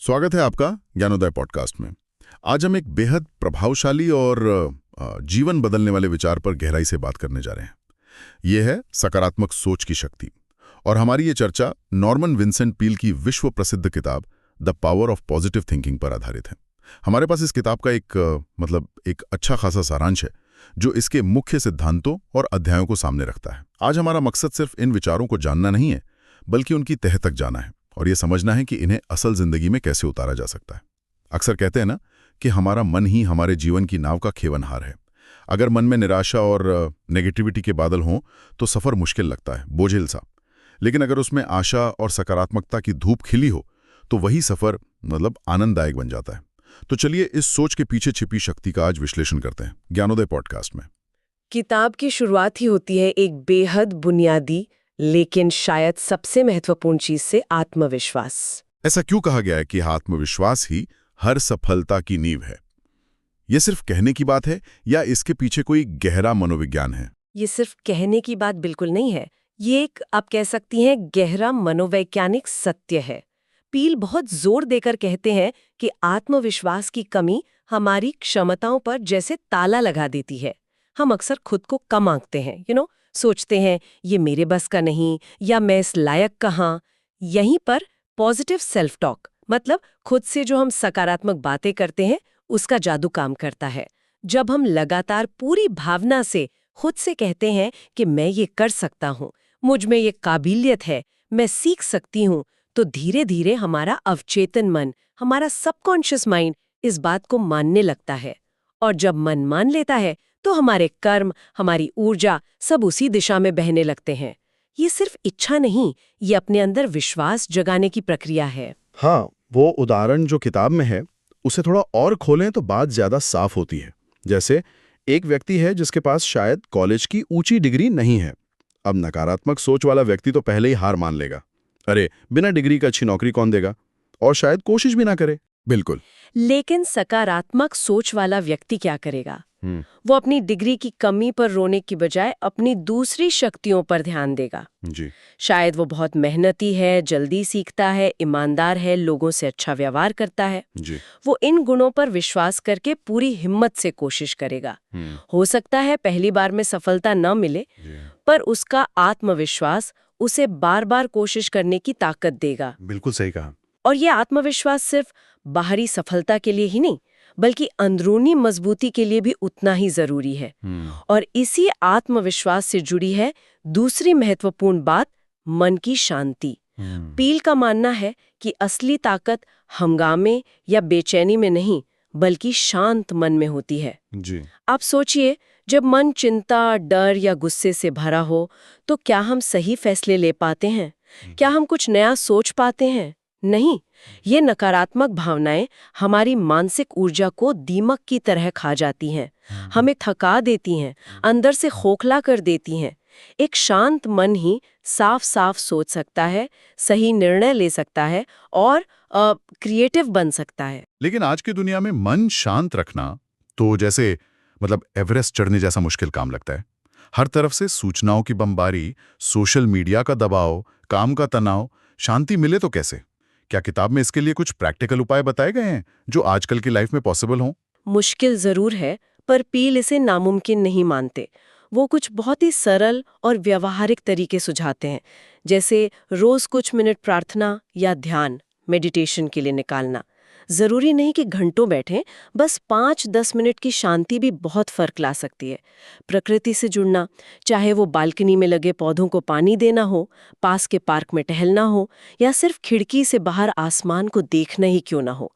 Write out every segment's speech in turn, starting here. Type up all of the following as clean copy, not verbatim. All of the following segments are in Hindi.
स्वागत है आपका ज्ञानोदय पॉडकास्ट में। आज हम एक बेहद प्रभावशाली और जीवन बदलने वाले विचार पर गहराई से बात करने जा रहे हैं। यह है सकारात्मक सोच की शक्ति। और हमारी ये चर्चा नॉर्मन विंसेंट पील की विश्व प्रसिद्ध किताब the power of positive thinking पर आधारित है। हमारे पास इस किताब का एक अच्छा खासा सारांश है जो इसके मुख्य सिद्धांतों और अध्यायों को सामने रखता है। आज हमारा मकसद सिर्फ इन विचारों को जानना नहीं है, बल्कि उनकी तह तक जाना है और ये समझना है कि इन्हें असल जिंदगी में कैसे उतारा जा सकता है। अक्सर कहते हैं ना कि हमारा मन ही हमारे जीवन की नाव का खेवनहार है। अगर मन में निराशा और नेगेटिविटी के बादल हों तो सफ़र मुश्किल लगता है, बोझिल सा। लेकिन अगर उसमें आशा और सकारात्मकता की धूप खिली हो तो वही सफ़र आनंददायक बन जाता है। तो चलिए इस सोच के पीछे छिपी शक्ति का आज विश्लेषण करते हैं ज्ञानोदय पॉडकास्ट में। किताब की शुरुआत ही होती है एक बेहद बुनियादी लेकिन शायद सबसे महत्वपूर्ण चीज से, आत्मविश्वास। ऐसा क्यों कहा गया है कि आत्मविश्वास ही हर सफलता की नींव है? यह सिर्फ कहने की बात है या इसके पीछे कोई गहरा मनोविज्ञान है? ये सिर्फ कहने की बात बिल्कुल नहीं है। ये एक, आप कह सकती हैं, गहरा मनोवैज्ञानिक सत्य है। पील बहुत जोर देकर कहते हैं कि आत्मविश्वास की कमी हमारी क्षमताओं पर जैसे ताला लगा देती है। हम अक्सर खुद को कम आंकते हैं, सोचते हैं ये मेरे बस का नहीं, या मैं इस लायक कहाँ। यहीं पर पॉजिटिव सेल्फ टॉक, मतलब खुद से जो हम सकारात्मक बातें करते हैं, उसका जादू काम करता है। जब हम लगातार पूरी भावना से खुद से कहते हैं कि मैं ये कर सकता हूँ, मुझ में ये काबिलियत है, मैं सीख सकती हूँ, तो धीरे धीरे हमारा अवचेतन मन, हमारा सबकॉन्शियस माइंड इस बात को मानने लगता है। और जब मन मान लेता है तो हमारे कर्म, हमारी ऊर्जा सब उसी दिशा में बहने लगते हैं। ये सिर्फ इच्छा नहीं, ये अपने अंदर विश्वास जगाने की प्रक्रिया है। हाँ, वो उदाहरण जो किताब में है उसे थोड़ा और खोलें तो बात ज्यादा साफ होती है। जैसे एक व्यक्ति है जिसके पास शायद कॉलेज की ऊंची डिग्री नहीं है। अब नकारात्मक सोच वाला व्यक्ति तो पहले ही हार मान लेगा, अरे बिना डिग्री का अच्छी नौकरी कौन देगा, और शायद कोशिश भी ना करे। बिल्कुल। लेकिन सकारात्मक सोच वाला व्यक्ति क्या करेगा? वो अपनी डिग्री की कमी पर रोने की बजाय अपनी दूसरी शक्तियों पर ध्यान देगा। जी। शायद वो बहुत मेहनती है, जल्दी सीखता है, ईमानदार है, लोगों से अच्छा व्यवहार करता है। जी। वो इन गुणों पर विश्वास करके पूरी हिम्मत से कोशिश करेगा। हो सकता है पहली बार में सफलता न मिले, पर उसका आत्मविश्वास उसे बार बार कोशिश करने की ताकत देगा। बिल्कुल सही कहा। और ये आत्मविश्वास सिर्फ बाहरी सफलता के लिए ही नहीं, बल्कि अंदरूनी मजबूती के लिए भी उतना ही जरूरी है। और इसी आत्मविश्वास से जुड़ी है दूसरी महत्वपूर्ण बात, मन की शांति। पील का मानना है कि असली ताकत हंगामे या बेचैनी में नहीं, बल्कि शांत मन में होती है। जी। आप सोचिए, जब मन चिंता, डर या गुस्से से भरा हो तो क्या हम सही फैसले ले पाते हैं? क्या हम कुछ नया सोच पाते हैं? नहीं। ये नकारात्मक भावनाएं हमारी मानसिक ऊर्जा को दीमक की तरह खा जाती हैं, हमें थका देती हैं, अंदर से खोखला कर देती हैं। एक शांत मन ही साफ साफ सोच सकता है, सही निर्णय ले सकता है और क्रिएटिव बन सकता है। लेकिन आज की दुनिया में मन शांत रखना तो जैसे एवरेस्ट चढ़ने जैसा मुश्किल काम लगता है। हर तरफ से सूचनाओं की बमबारी, सोशल मीडिया का दबाव, काम का तनाव, शांति मिले तो कैसे? क्या किताब में इसके लिए कुछ प्रैक्टिकल उपाय बताए गए हैं जो आजकल की लाइफ में पॉसिबल हों? मुश्किल जरूर है, पर पील इसे नामुमकिन नहीं मानते। वो कुछ बहुत ही सरल और व्यवहारिक तरीके सुझाते हैं, जैसे रोज कुछ मिनट प्रार्थना या ध्यान, मेडिटेशन के लिए निकालना। जरूरी नहीं कि घंटों बैठें, बस 5-10 मिनट की शांति भी बहुत फर्क ला सकती है। प्रकृति से जुड़ना, चाहे वो बालकनी में लगे पौधों को पानी देना हो, पास के पार्क में टहलना हो, या सिर्फ खिड़की से बाहर आसमान को देखना ही क्यों ना हो।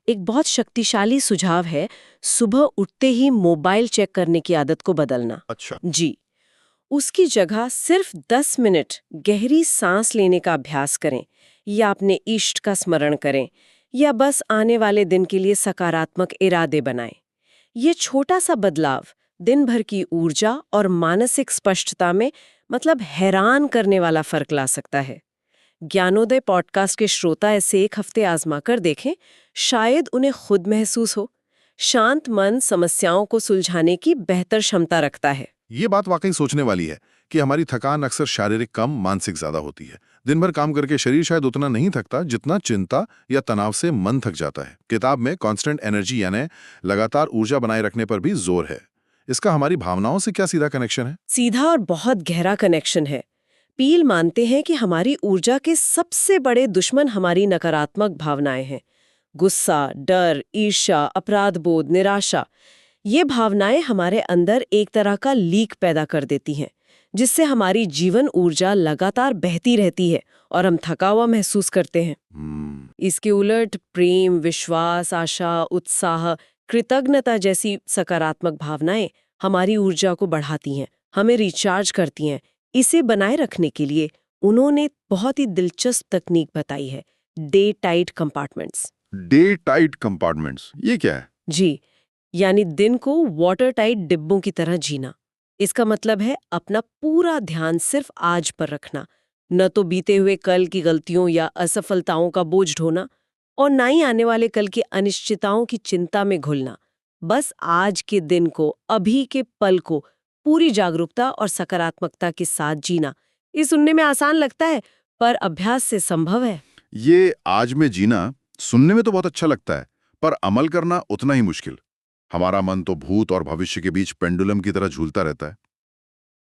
एक बहुत शक्तिशाली सुझाव है सुबह उठते ही मोबाइल चेक करने की आदत को बदलना। अच्छा। जी। उसकी जगह सिर्फ 10 मिनट गहरी सांस लेने का अभ्यास करें, या अपने इष्ट का स्मरण करें, या बस आने वाले दिन के लिए सकारात्मक इरादे बनाएं। ये छोटा सा बदलाव दिन भर की ऊर्जा और मानसिक स्पष्टता में हैरान करने वाला फर्क ला सकता है। ज्ञानोदय पॉडकास्ट के श्रोता ऐसे एक हफ्ते आजमा कर देखें, शायद उन्हें खुद महसूस हो। शांत मन समस्याओं को सुलझाने की बेहतर क्षमता रखता है। ये बात वाकई सोचने वाली है कि हमारी थकान अक्सर शारीरिक कम, मानसिक ज्यादा होती है। दिन भर काम करके शरीर शायद उतना नहीं थकता जितना चिंता या तनाव से मन थक जाता है। किताब में कांस्टेंट एनर्जी यानी लगातार ऊर्जा बनाए रखने पर भी जोर है। इसका हमारी भावनाओं से क्या सीधा कनेक्शन है? सीधा और बहुत गहरा कनेक्शन है। पील मानते हैं कि हमारी ऊर्जा के सबसे बड़े दुश्मन हमारी नकारात्मक भावनाएं हैं। गुस्सा, डर, ईर्ष्या, अपराध बोध, निराशा। ये भावनाएं हमारे अंदर एक तरह का लीक पैदा कर देती हैं, जिससे हमारी जीवन ऊर्जा लगातार बहती रहती है और हम थका हुआ महसूस करते हैं। इसके उलट प्रेम, विश्वास, आशा, उत्साह, कृतज्ञता जैसी सकारात्मक भावनाएं हमारी ऊर्जा को बढ़ाती हैं, हमें रिचार्ज करती हैं। इसे बनाए रखने के लिए उन्होंने बहुत ही दिलचस्प तकनीक बताई है, day tight compartments. Day tight compartments, ये क्या है? जी, यानी दिन को वाटर टाइट डिब्बों की तरह जीना। इसका मतलब है अपना पूरा ध्यान सिर्फ आज पर रखना, न तो बीते हुए कल की गलतियों या असफलताओं का बोझ ढोना और ना ही आने वाले कल की अनिश्चितताओं की चिंता में घुलना। बस आज के दिन को, अभी के पल को पूरी जागरूकता और सकारात्मकता के साथ जीना। ये सुनने में आसान लगता है, पर अभ्यास से संभव है। ये आज में जीना सुनने में तो बहुत अच्छा लगता है, पर अमल करना उतना ही मुश्किल। हमारा मन तो भूत और भविष्य के बीच पेंडुलम की तरह झूलता रहता है।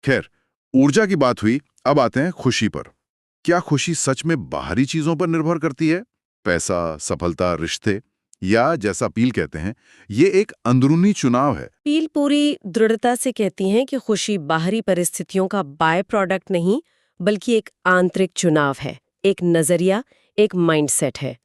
खैर, ऊर्जा की बात हुई, अब आते हैं खुशी पर। क्या खुशी सच में बाहरी चीजों पर निर्भर करती है? पैसा, सफलता, रिश्ते, या जैसा पील कहते हैं, ये एक अंदरूनी चुनाव है? पील पूरी दृढ़ता से कहती हैं कि खुशी बाहरी परिस्थितियों का बाय प्रोडक्ट नहीं, बल्कि एक आंतरिक चुनाव है, एक नजरिया, एक माइंडसेट है।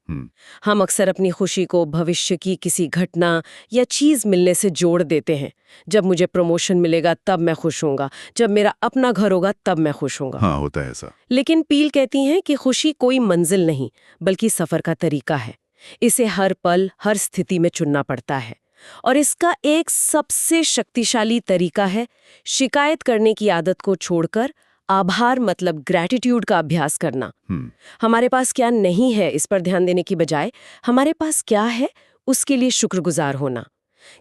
हम अक्सर अपनी खुशी को भविष्य की किसी घटना या चीज मिलने से जोड़ देते हैं। जब मुझे प्रमोशन मिलेगा तब मैं खुश होऊंगा, जब मेरा अपना घर होगा तब मैं खुश होऊंगा। हाँ, होता है ऐसा। लेकिन पील कहती हैं कि खुशी कोई मंजिल नहीं, बल्कि सफर का तरीका है। इसे हर पल, हर स्थिति में चुनना पड़ता है। और इसका एक सबसे शक्तिशाली तरीका है शिकायत करने की आदत को छोड़कर आभार मतलब ग्रैटिट्यूड का अभ्यास करना। हमारे पास क्या नहीं है इस पर ध्यान देने की बजाय हमारे पास क्या है उसके लिए शुक्रगुजार होना।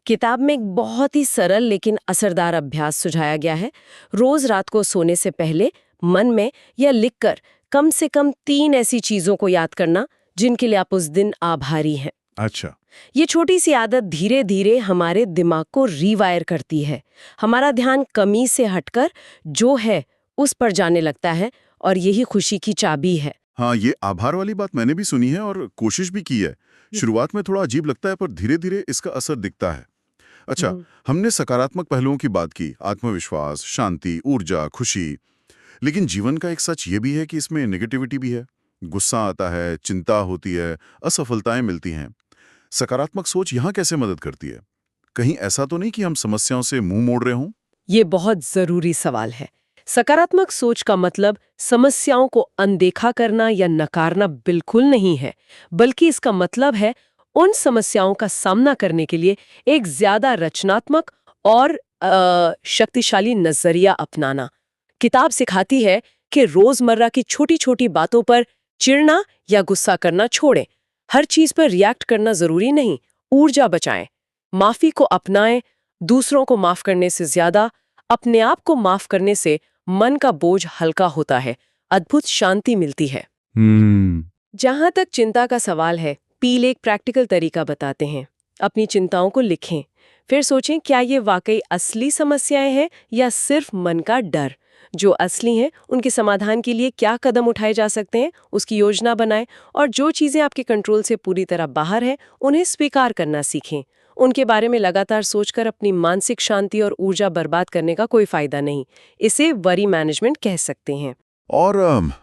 किताब में एक बहुत ही सरल लेकिन असरदार अभ्यास सुझाया गया है। रोज रात को सोने से पहले मन में या लिखकर कम से कम 3 ऐसी चीजों को याद करना जिनके लिए आप उस दिन आभारी हैं। अच्छा। ये छोटी सी आदत धीरे धीरे हमारे दिमाग को रीवायर करती है। हमारा ध्यान कमी से हटकर जो है उस पर जाने लगता है और यही खुशी की चाबी है। हाँ, ये आभार वाली बात मैंने भी सुनी है और कोशिश भी की है। शुरुआत में थोड़ा अजीब लगता है, पर धीरे धीरे इसका असर दिखता है। अच्छा, हमने सकारात्मक पहलुओं की बात की, आत्मविश्वास, शांति, ऊर्जा, खुशी। लेकिन जीवन का एक सच ये भी है कि इसमें नेगेटिविटी भी है। गुस्सा आता है, चिंता होती है, असफलताएं मिलती हैं। सकारात्मक सोच यहाँ कैसे मदद करती है? कहीं ऐसा तो नहीं कि हम समस्याओं से मुंह मोड़ रहे हों? ये बहुत जरूरी सवाल है। सकारात्मक सोच का मतलब समस्याओं को अनदेखा करना या नकारना बिल्कुल नहीं है, बल्कि इसका मतलब है उन समस्याओं का सामना करने के लिए एक ज्यादा रचनात्मक और शक्तिशाली नजरिया अपनाना। किताब सिखाती है कि रोजमर्रा की छोटी छोटी बातों पर चिढ़ना या गुस्सा करना छोड़ें। हर चीज पर रिएक्ट करना जरूरी नहीं, ऊर्जा बचाएं। माफी को अपनाएं। दूसरों को माफ करने से ज्यादा अपने आप को माफ करने से मन का बोझ हल्का होता है, अद्भुत शांति मिलती है। जहां तक चिंता का सवाल है, पील एक प्रैक्टिकल तरीका बताते हैं। अपनी चिंताओं को लिखें, फिर सोचें क्या ये वाकई असली समस्याएं हैं या सिर्फ मन का डर। जो असली हैं उनके समाधान के लिए क्या कदम उठाए जा सकते हैं उसकी योजना बनाएं, और जो चीजें आपके कंट्रोल से पूरी तरह बाहर हैं उन्हें स्वीकार करना सीखें। उनके बारे में लगातार सोचकर अपनी मानसिक शांति और ऊर्जा बर्बाद करने का कोई फायदा नहीं। इसे वरी मैनेजमेंट कह सकते हैं। और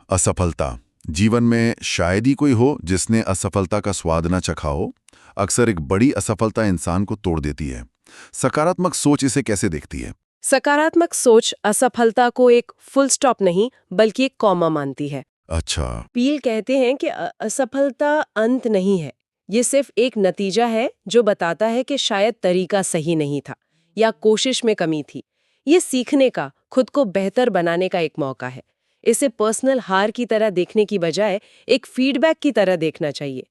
असफलता, जीवन में शायद ही कोई हो जिसने असफलता का स्वाद न चखा हो। अक्सर एक बड़ी असफलता इंसान को तोड़ देती है। सकारात्मक सोच इसे कैसे देखती है? सकारात्मक सोच असफलता को एक फुल स्टॉप नहीं बल्कि एक कॉमा मानती है। अच्छा। पील कहते हैं कि असफलता अंत नहीं है, ये सिर्फ एक नतीजा है जो बताता है कि शायद तरीका सही नहीं था या कोशिश में कमी थी। ये सीखने का, खुद को बेहतर बनाने का एक मौका है। इसे पर्सनल हार की तरह देखने की बजाय एक फीडबैक की तरह देखना चाहिए।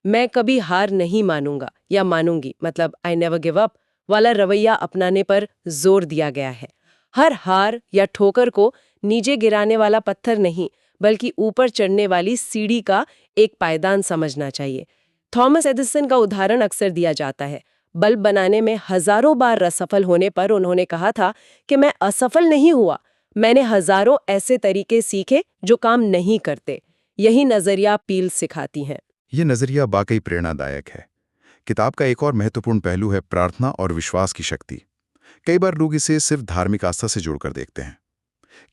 मैं कभी हार नहीं मानूंगा या मानूंगी मतलब आई नेवर गिव अप वाला रवैया अपनाने पर जोर दिया गया है। हर हार या ठोकर को नीचे गिराने वाला पत्थर नहीं, बल्कि ऊपर चढ़ने वाली सीढ़ी का एक पायदान समझना चाहिए। थॉमस एडिसन का उदाहरण अक्सर दिया जाता है। बल्ब बनाने में हजारों बार असफल होने पर उन्होंने कहा था कि मैं असफल नहीं हुआ, मैंने हजारों ऐसे तरीके सीखे जो काम नहीं करते। यही नजरिया पील सिखाती हैं। ये नजरिया वाकई प्रेरणादायक है। किताब का एक और महत्वपूर्ण पहलू है प्रार्थना और विश्वास की शक्ति। कई बार लोग इसे सिर्फ धार्मिक आस्था से जोड़कर देखते हैं।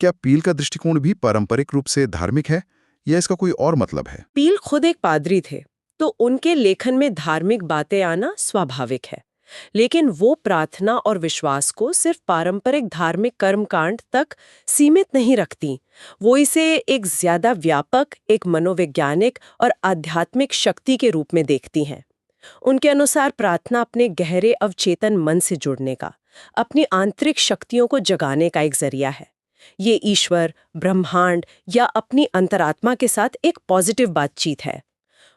क्या पील का दृष्टिकोण भी पारंपरिक रूप से धार्मिक है या इसका कोई और मतलब है? पील खुद एक पादरी थे, तो उनके लेखन में धार्मिक बातें आना स्वाभाविक है, लेकिन वो प्रार्थना और विश्वास को सिर्फ पारंपरिक धार्मिक कर्मकांड तक सीमित नहीं रखती। वो इसे एक ज्यादा व्यापक, एक मनोवैज्ञानिक और आध्यात्मिक शक्ति के रूप में देखती हैं। उनके अनुसार प्रार्थना अपने गहरे अवचेतन मन से जुड़ने का, अपनी आंतरिक शक्तियों को जगाने का एक जरिया है। ये ईश्वर, ब्रह्मांड या अपनी अंतरात्मा के साथ एक पॉजिटिव बातचीत है।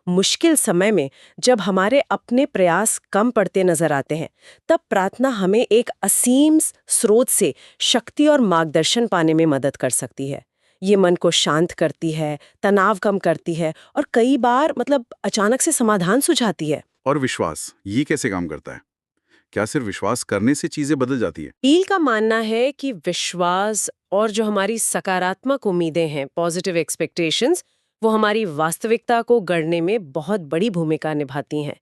मुश्किल समय में जब हमारे अपने प्रयास कम पड़ते नजर आते हैं, तब प्रार्थना हमें एक असीम स्रोत से शक्ति और मार्गदर्शन पाने में मदद कर सकती है। ये मन को शांत करती है, तनाव कम करती है और कई बार अचानक से समाधान सुझाती है। और विश्वास ये कैसे काम करता है? क्या सिर्फ विश्वास करने से चीजें बदल जाती है? पील का मानना है कि विश्वास और जो हमारी सकारात्मक उम्मीदें हैं, पॉजिटिव एक्सपेक्टेशंस, वो हमारी वास्तविकता को गढ़ने में बहुत बड़ी भूमिका निभाती हैं।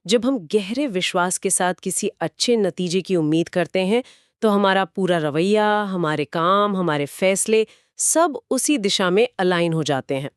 जब हम गहरे विश्वास के साथ किसी अच्छे नतीजे की उम्मीद करते हैं, तो हमारा पूरा रवैया, हमारे काम, हमारे फैसले सब उसी दिशा में अलाइन हो जाते हैं।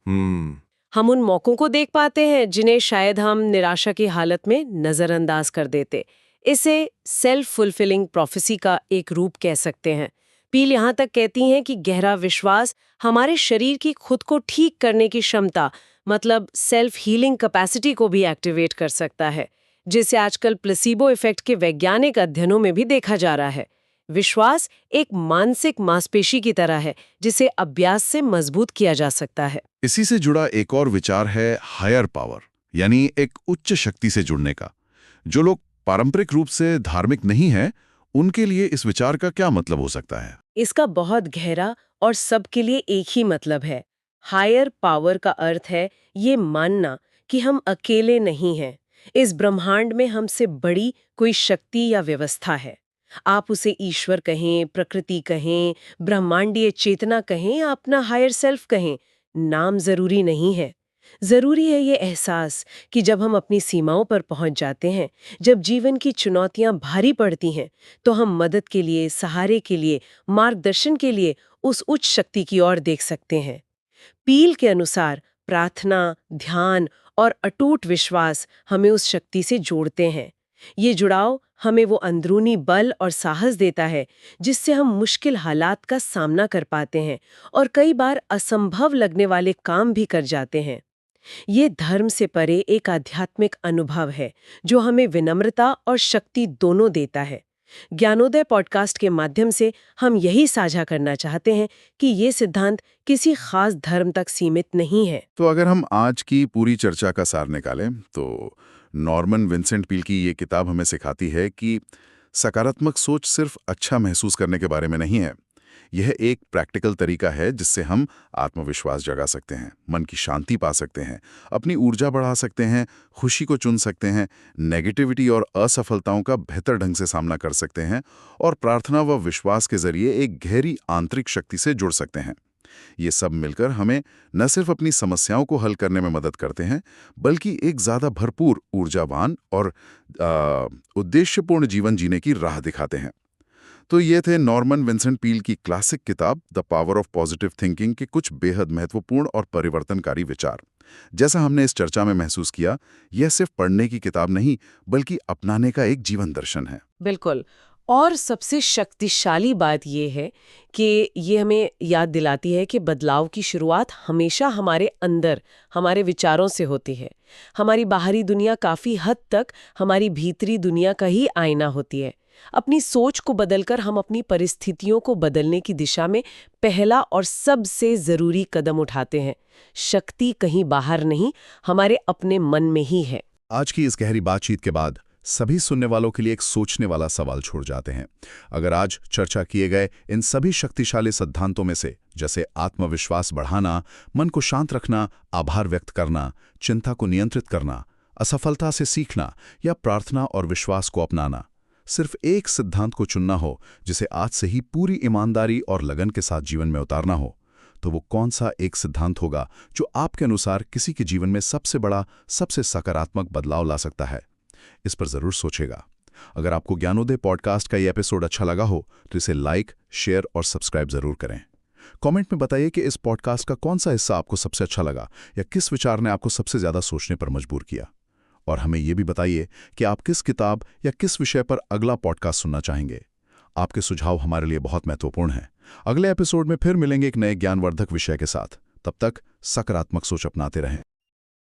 हम उन मौकों को देख पाते हैं जिन्हें शायद हम निराशा की हालत में नजरअंदाज कर देते। इसे सेल्फ फुलफिलिंग प्रोफेसी का एक रूप कह सकते हैं। पील यहाँ तक कहती हैं कि गहरा विश्वास हमारे शरीर की खुद को ठीक करने की क्षमता, सेल्फ हीलिंग कैपेसिटी को भी एक्टिवेट कर सकता है, जिसे आजकल प्लेसिबो इफेक्ट के वैज्ञानिक अध्ययनों में भी देखा जा रहा है। विश्वास एक मानसिक मांसपेशी की तरह है, जिसे अभ्यास से मजबूत किया जा सकता है। इसी से जुड़ा एक और विचार है हायर पावर, यानी एक उच्च शक्ति से जुड़ने का। जो लोग पारंपरिक रूप से धार्मिक नहीं हैं, उनके लिए इस विचार का क्या मतलब हो सकता है? इसका बहुत गहरा और सबके लिए एक ही मतलब है। हायर पावर का अर्थ है ये मानना कि हम अकेले नहीं हैं। इस ब्रह्मांड में हमसे बड़ी कोई शक्ति या व्यवस्था है। आप उसे ईश्वर कहें, प्रकृति कहें, ब्रह्मांडीय चेतना कहें या अपना हायर सेल्फ कहें, नाम जरूरी नहीं है। जरूरी है ये एहसास कि जब हम अपनी सीमाओं पर पहुंच जाते हैं, जब जीवन की चुनौतियां भारी पड़ती हैं, तो हम मदद के लिए, सहारे के लिए, मार्गदर्शन के लिए उस उच्च शक्ति की ओर देख सकते हैं। पील के अनुसार प्रार्थना, ध्यान और अटूट विश्वास हमें उस शक्ति से जोड़ते हैं। ये जुड़ाव हमें वो अंदरूनी बल और साहस देता है जिससे हम मुश्किल हालात का सामना कर पाते हैं और कई बार असंभव लगने वाले काम भी कर जाते हैं। ये धर्म से परे एक आध्यात्मिक अनुभव है जो हमें विनम्रता और शक्ति दोनों देता है। ज्ञानोदय पॉडकास्ट के माध्यम से हम यही साझा करना चाहते हैं कि ये सिद्धांत किसी खास धर्म तक सीमित नहीं है। तो अगर हम आज की पूरी चर्चा का सार निकालें तो नॉर्मन विंसेंट पील की ये किताब हमें सिखाती है कि सकारात्मक सोच सिर्फ अच्छा महसूस करने के बारे में नहीं है। यह एक प्रैक्टिकल तरीका है जिससे हम आत्मविश्वास जगा सकते हैं, मन की शांति पा सकते हैं, अपनी ऊर्जा बढ़ा सकते हैं, खुशी को चुन सकते हैं, नेगेटिविटी और असफलताओं का बेहतर ढंग से सामना कर सकते हैं और प्रार्थना व विश्वास के जरिए एक गहरी आंतरिक शक्ति से जुड़ सकते हैं। ये सब मिलकर हमें न सिर्फ अपनी समस्याओं को हल करने में मदद करते हैं, बल्कि एक ज़्यादा भरपूर, ऊर्जावान और उद्देश्यपूर्ण जीवन जीने की राह दिखाते हैं। तो ये थे नॉर्मन विंसेंट पील की क्लासिक किताब the power of positive thinking के कुछ बेहद महत्वपूर्ण और परिवर्तनकारी विचार। जैसा हमने इस चर्चा में महसूस किया, यह सिर्फ पढ़ने की किताब नहीं बल्कि अपनाने का एक जीवन दर्शन है। बिल्कुल। और सबसे शक्तिशाली बात यह है कि ये हमें याद दिलाती है कि बदलाव की शुरुआत हमेशा हमारे अंदर, हमारे विचारों से होती है। हमारी बाहरी दुनिया काफी हद तक हमारी भीतरी दुनिया का ही आईना होती है। अपनी सोच को बदलकर हम अपनी परिस्थितियों को बदलने की दिशा में पहला और सबसे जरूरी कदम उठाते हैं। शक्ति कहीं बाहर नहीं, हमारे अपने मन में ही है। आज की इस गहरी बातचीत के बाद सभी सुनने वालों के लिए एक सोचने वाला सवाल छोड़ जाते हैं। अगर आज चर्चा किए गए इन सभी शक्तिशाली सिद्धांतों में से, जैसे आत्मविश्वास बढ़ाना, मन को शांत रखना, आभार व्यक्त करना, चिंता को नियंत्रित करना, असफलता से सीखना या प्रार्थना और विश्वास को अपनाना, सिर्फ एक सिद्धांत को चुनना हो जिसे आज से ही पूरी ईमानदारी और लगन के साथ जीवन में उतारना हो, तो वो कौन सा एक सिद्धांत होगा जो आपके अनुसार किसी के जीवन में सबसे बड़ा, सबसे सकारात्मक बदलाव ला सकता है? इस पर जरूर सोचेगा। अगर आपको ज्ञानोदय पॉडकास्ट का ये एपिसोड अच्छा लगा हो तो इसे लाइक, शेयर और सब्सक्राइब जरूर करें। कमेंट में बताइए कि इस पॉडकास्ट का कौन सा हिस्सा आपको सबसे अच्छा लगा या किस विचार ने आपको सबसे ज्यादा सोचने पर मजबूर किया। और हमें यह भी बताइए कि आप किस किताब या किस विषय पर अगला पॉडकास्ट सुनना चाहेंगे। आपके सुझाव हमारे लिए बहुत महत्वपूर्ण हैं। अगले एपिसोड में फिर मिलेंगे एक नए ज्ञानवर्धक विषय के साथ। तब तक सकारात्मक सोच अपनाते रहें।